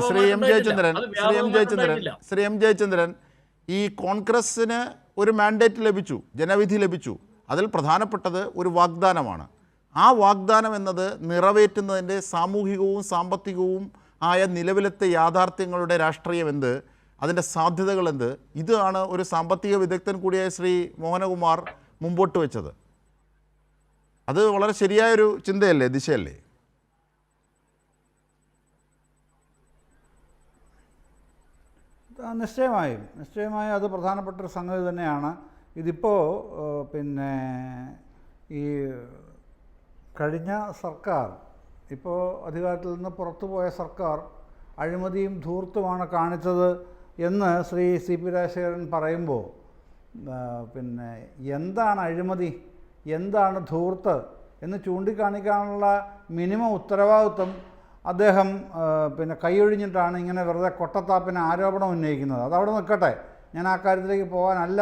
Shri M Jayachandran ഈ കോൺഗ്രസിന് ഒരു മാൻഡേറ്റ് ലഭിച്ചു, ജനവിധി ലഭിച്ചു. അതിൽ പ്രധാനപ്പെട്ടത് ഒരു വാഗ്ദാനമാണ്. ആ വാഗ്ദാനം എന്നത് നിറവേറ്റുന്നതിൻ്റെ സാമൂഹികവും സാമ്പത്തികവും ആയ നിലവിലത്തെ യാഥാർത്ഥ്യങ്ങളുടെ രാഷ്ട്രീയം എന്ത്, അതിൻ്റെ സാധ്യതകൾ എന്ത്, ഇതാണ് ഒരു സാമ്പത്തിക വിദഗ്ധൻ കൂടിയായ ശ്രീ മോഹനകുമാർ മുമ്പോട്ട് വെച്ചത്. അത് വളരെ ശരിയായൊരു ചിന്തയല്ലേ, ദിശയല്ലേ? നിശ്ചയമായും അത് പ്രധാനപ്പെട്ടൊരു സംഗതി തന്നെയാണ്. ഇതിപ്പോൾ പിന്നെ ഈ കഴിഞ്ഞ സർക്കാർ, ഇപ്പോൾ അധികാരത്തിൽ നിന്ന് പുറത്തുപോയ സർക്കാർ അഴിമതിയും ധൂർത്തുമാണ് കാണിച്ചത് എന്ന് ശ്രീ സി പി രാജശേഖരൻ പറയുമ്പോൾ പിന്നെ എന്താണ് അഴിമതി, എന്താണ് ധൂർത്ത് എന്ന് ചൂണ്ടിക്കാണിക്കാനുള്ള മിനിമം ഉത്തരവാദിത്വം അദ്ദേഹം പിന്നെ കൈയൊഴിഞ്ഞിട്ടാണ് ഇങ്ങനെ വെറുതെ കൊട്ടത്താപ്പിന് ആരോപണം ഉന്നയിക്കുന്നത്. അതവിടെ നിൽക്കട്ടെ, ഞാൻ ആ കാര്യത്തിലേക്ക് പോകാനല്ല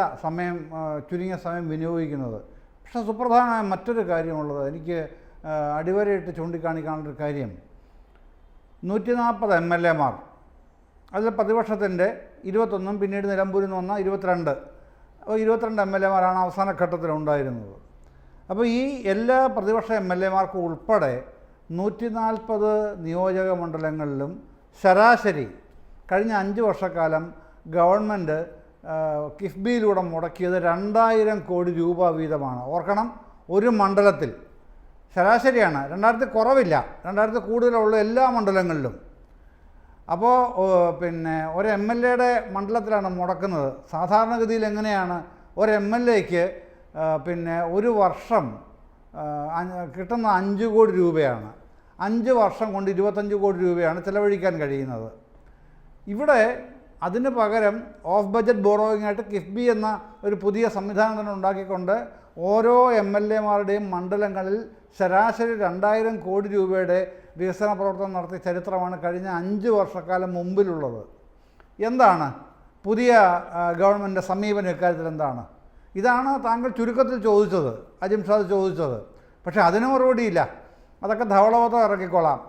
ചുരുങ്ങിയ സമയം വിനിയോഗിക്കുന്നത്. പക്ഷേ സുപ്രധാനമായ മറ്റൊരു കാര്യമുള്ളത്, എനിക്ക് അടിവരയിട്ട് ചൂണ്ടിക്കാണിക്കാനുള്ളൊരു കാര്യം, 140 MLA മാർ, അതിൽ പ്രതിപക്ഷത്തിൻ്റെ 21, പിന്നീട് നിലമ്പൂരിൽ നിന്ന് വന്ന 22, അപ്പോൾ 22 MLA മാരാണ് അവസാന ഘട്ടത്തിലുണ്ടായിരുന്നത്. അപ്പോൾ ഈ എല്ലാ പ്രതിപക്ഷ MLA മാർക്കും ഉൾപ്പെടെ 140 നിയോജക മണ്ഡലങ്ങളിലും ശരാശരി കഴിഞ്ഞ 5 വർഷക്കാലം ഗവൺമെൻറ് കിഫ്ബിയിലൂടെ മുടക്കിയത് 2000 കോടി രൂപ വീതമാണ്. ഓർക്കണം, ഒരു മണ്ഡലത്തിൽ ശരാശരിയാണ്, 2000 കുറവില്ല, 2000 കൂടുതലുള്ള എല്ലാ മണ്ഡലങ്ങളിലും. അപ്പോൾ പിന്നെ ഒരു MLA-യുടെ മണ്ഡലത്തിലാണ് മുടക്കുന്നത്. സാധാരണഗതിയിൽ എങ്ങനെയാണ് ഒരു MLA-ക്ക് പിന്നെ ഒരു വർഷം കിട്ടുന്ന 5 കോടി രൂപയാണ്. 5 വർഷം കൊണ്ട് 25 കോടി രൂപയാണ് ചിലവഴിക്കാൻ കഴിയുന്നത്. ഇവിടെ അതിന് പകരം ഓഫ് ബഡ്ജറ്റ് ബോറോയിങ് ആയിട്ട് കിഫ്ബി എന്ന ഒരു പുതിയ സംവിധാനം തന്നെ ഉണ്ടാക്കിക്കൊണ്ട് ഓരോ MLA-മാരുടെയും മണ്ഡലങ്ങളിൽ ശരാശരി 2000 കോടി രൂപയുടെ വികസന പ്രവർത്തനം നടത്തിയ ചരിത്രമാണ് കഴിഞ്ഞ 5 വർഷക്കാലം മുമ്പിലുള്ളത്. എന്താണ് പുതിയ ഗവൺമെൻറ് സമീപനം ഇക്കാര്യത്തിൽ എന്താണ്? ഇതാണ് താങ്കൾ ചുരുക്കത്തിൽ ചോദിച്ചത്, അജിംഷാദ് ചോദിച്ചത്. പക്ഷേ അതിന് മറുപടിയില്ല. അതൊക്കെ ധവളവത്തം ഇറക്കിക്കൊള്ളാം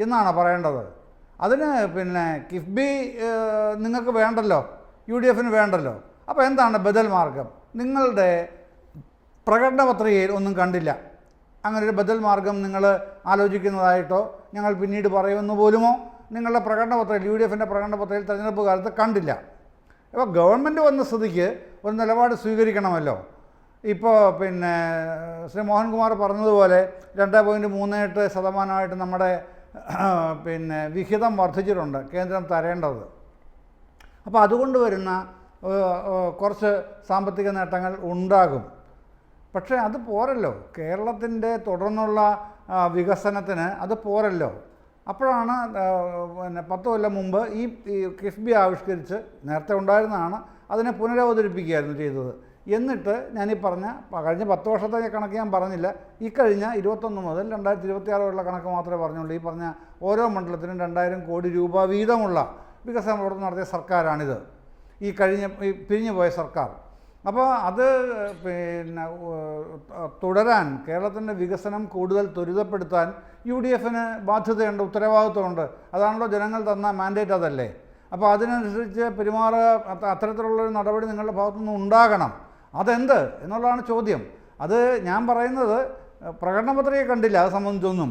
എന്നാണ് പറയേണ്ടത്. അതിന് പിന്നെ കിഫ്ബി നിങ്ങൾക്ക് വേണ്ടല്ലോ, UDF-ന് വേണ്ടല്ലോ. അപ്പോൾ എന്താണ് ബദൽ മാർഗം? നിങ്ങളുടെ പ്രകടന പത്രികയിൽ ഒന്നും കണ്ടില്ല. അങ്ങനൊരു ബദൽ മാർഗം നിങ്ങൾ ആലോചിക്കുന്നതായിട്ടോ ഞങ്ങൾ പിന്നീട് പറയുമെന്ന് പോലുമോ നിങ്ങളുടെ പ്രകടന പത്രികയിൽ, UDF-ൻ്റെ പ്രകടന പത്രികയിൽ തെരഞ്ഞെടുപ്പ് കാലത്ത് കണ്ടില്ല. അപ്പോൾ ഗവൺമെൻറ് വന്ന സ്ഥിതിക്ക് ഒരു നിലപാട് സ്വീകരിക്കണമല്ലോ. ഇപ്പോൾ പിന്നെ ശ്രീ മോഹൻകുമാർ പറഞ്ഞതുപോലെ 2.38% നമ്മുടെ പിന്നെ വിഹിതം വർദ്ധിച്ചിട്ടുണ്ട് കേന്ദ്രം തരേണ്ടത്. അപ്പോൾ അതുകൊണ്ട് വരുന്ന കുറച്ച് സാമ്പത്തിക നേട്ടങ്ങൾ ഉണ്ടാകും. പക്ഷേ അത് പോരല്ലോ, കേരളത്തിൻ്റെ തുടർന്നുള്ള വികസനത്തിന് അത് പോരല്ലോ. അപ്പോഴാണ് പിന്നെ 10 കൊല്ലം മുമ്പ് ഈ കിഫ്ബി ആവിഷ്കരിച്ച്, നേരത്തെ ഉണ്ടായിരുന്നതാണ്, അതിനെ പുനരവതരിപ്പിക്കുകയായിരുന്നു ചെയ്തത്. എന്നിട്ട് ഞാനീ പറഞ്ഞ കഴിഞ്ഞ 10 വർഷത്തെ കണക്ക് ഞാൻ പറഞ്ഞില്ല, ഈ കഴിഞ്ഞ 21 മുതൽ 2026 വരെയുള്ള കണക്ക് മാത്രമേ പറഞ്ഞുള്ളൂ. ഈ പറഞ്ഞ ഓരോ മണ്ഡലത്തിനും 2000 കോടി രൂപ വീതമുള്ള വികസന പ്രവർത്തനം നടത്തിയ സർക്കാരാണിത്, ഈ പിരിഞ്ഞു പോയ സർക്കാർ. അപ്പോൾ അത് പിന്നെ തുടരാൻ, കേരളത്തിൻ്റെ വികസനം കൂടുതൽ ത്വരിതപ്പെടുത്താൻ UDF-ന് ബാധ്യതയുണ്ട്, ഉത്തരവാദിത്വമുണ്ട്. അതാണല്ലോ ജനങ്ങൾ തന്ന മാൻഡേറ്റ്, അതല്ലേ? അപ്പോൾ അതിനനുസരിച്ച് പെരുമാറുക, അത്തരത്തിലുള്ളൊരു നടപടി നിങ്ങളുടെ ഭാഗത്തുനിന്ന് ഉണ്ടാകണം. അതെന്ത് എന്നുള്ളതാണ് ചോദ്യം. അത് ഞാൻ പറയുന്നത് പ്രകടന പത്രിക കണ്ടില്ല, അത് സംബന്ധിച്ചൊന്നും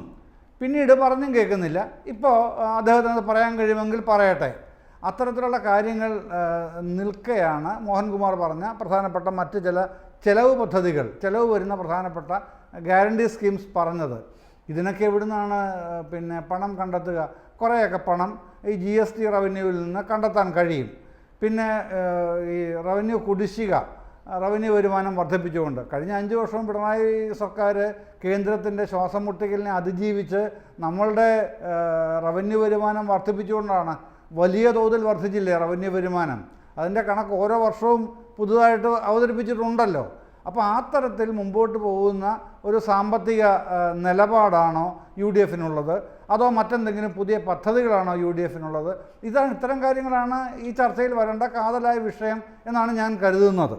പിന്നീട് പറഞ്ഞും കേൾക്കുന്നില്ല. ഇപ്പോൾ അദ്ദേഹത്തിന് പറയാൻ കഴിയുമെങ്കിൽ പറയട്ടെ. അത്തരത്തിലുള്ള കാര്യങ്ങൾ നിൽക്കെയാണ് മോഹൻകുമാർ പറഞ്ഞ പ്രധാനപ്പെട്ട മറ്റ് ചില ചെലവ് വരുന്ന പ്രധാനപ്പെട്ട ഗ്യാരണ്ടി സ്കീംസ് പറഞ്ഞത്. ഇതിനൊക്കെ എവിടുന്നാണ് പിന്നെ പണം കണ്ടെത്തുക? കുറേയൊക്കെ പണം ഈ GST റവന്യൂവിൽ നിന്ന് കണ്ടെത്താൻ കഴിയും. പിന്നെ ഈ റവന്യൂ കുടിശ്ശിക, റവന്യൂ വരുമാനം വർദ്ധിപ്പിച്ചുകൊണ്ട് കഴിഞ്ഞ 5 വർഷവും പിണറായി സർക്കാർ കേന്ദ്രത്തിൻ്റെ ശ്വാസം മുട്ടിക്കലിനെ അതിജീവിച്ച് നമ്മളുടെ റവന്യൂ വരുമാനം വർദ്ധിപ്പിച്ചുകൊണ്ടാണ്. വലിയ തോതിൽ വർദ്ധിച്ചില്ലേ റവന്യൂ വരുമാനം? അതിൻ്റെ കണക്ക് ഓരോ വർഷവും പുതുതായിട്ട് അവതരിപ്പിച്ചിട്ടുണ്ടല്ലോ. അപ്പോൾ ആ തരത്തിൽ മുമ്പോട്ട് പോകുന്ന ഒരു സാമ്പത്തിക നിലപാടാണോ UDF-നുള്ളത്, അതോ മറ്റെന്തെങ്കിലും പുതിയ പദ്ധതികളാണോ UDF-നുള്ളത്? ഇത്തരം കാര്യങ്ങളാണ് ഈ ചർച്ചയിൽ വരേണ്ട കാതലായ വിഷയം എന്നാണ് ഞാൻ കരുതുന്നത്.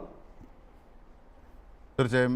തീർച്ചയായും